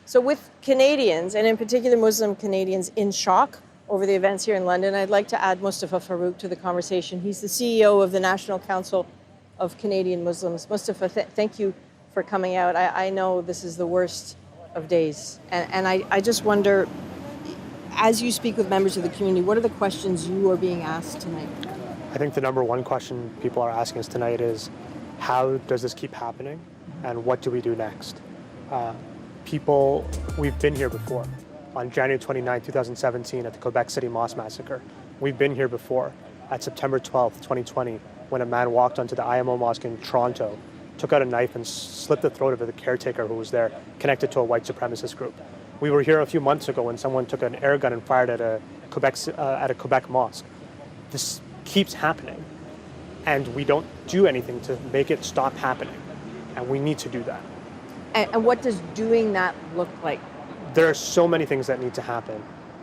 So with Canadians, and in particular Muslim Canadians, in shock over the events here in London, I'd like to add Mustafa Farooq to the conversation. He's the CEO of the National Council of Canadian Muslims. Mustafa, thank you for coming out. I know this is the worst of days. And I just wonder, as you speak with members of the community, what are the questions you are being asked tonight? I think the number one question people are asking us tonight is, how does this keep happening? And what do we do next? We've been here before. On January 29, 2017, at the Quebec City Mosque Massacre. We've been here before at September 12, 2020, when a man walked onto the IMO Mosque in Toronto, took out a knife and slit the throat of the caretaker who was there, connected to a white supremacist group. We were here a few months ago when someone took an air gun and fired at a Quebec mosque. This keeps happening, and we don't do anything to make it stop happening, and we need to do that. And what does doing that look like? There are so many things that need to happen.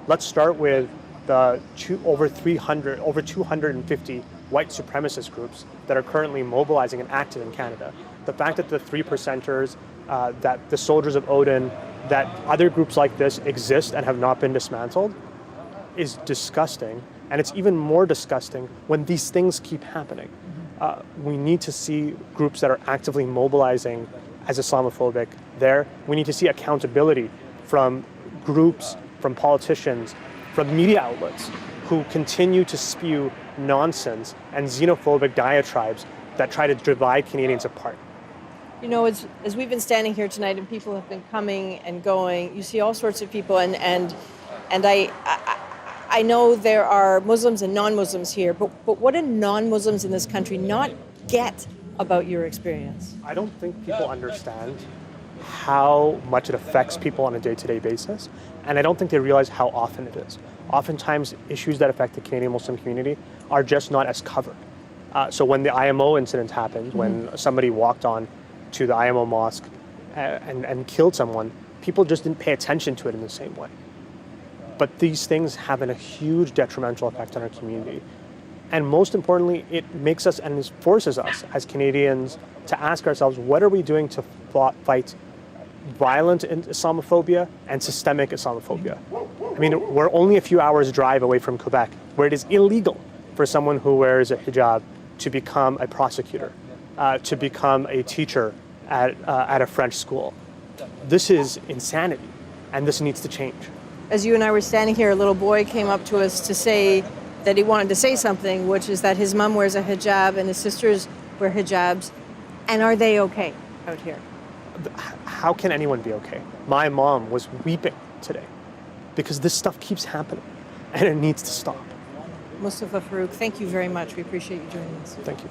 Let's start with the over 250 white supremacist groups that are currently mobilizing and active in Canada. The fact that the 3%ers, that the Soldiers of Odin, that other groups like this exist and have not been dismantled is disgusting. And it's even more disgusting when these things keep happening. We need to see groups that are actively mobilizing as Islamophobic there. We need to see accountability from groups, from politicians, from media outlets who continue to spew nonsense and xenophobic diatribes that try to divide Canadians apart. You know, as we've been standing here tonight and people have been coming and going, you see all sorts of people, and I know there are Muslims and non-Muslims here, but what do non-Muslims in this country not get about your experience? I don't think people understand how much it affects people on a day-to-day basis, and I don't think they realize how often it is. Oftentimes, issues that affect the Canadian Muslim community are just not as covered. So when the IMO incident happened, when somebody walked on to the IMO mosque and killed someone, people just didn't pay attention to it in the same way. But these things have a huge detrimental effect on our community. And most importantly, it makes us and forces us as Canadians to ask ourselves, what are we doing to fight violent Islamophobia and systemic Islamophobia? I mean, we're only a few hours drive away from Quebec, where it is illegal for someone who wears a hijab to become a prosecutor, to become a teacher at a French school. This is insanity, and this needs to change. As you and I were standing here, a little boy came up to us to say that he wanted to say something, which is that his mom wears a hijab and his sisters wear hijabs. And are they okay out here? How can anyone be okay? My mom was weeping today because this stuff keeps happening and it needs to stop. Mustafa Farooq, thank you very much. We appreciate you joining us. Thank you.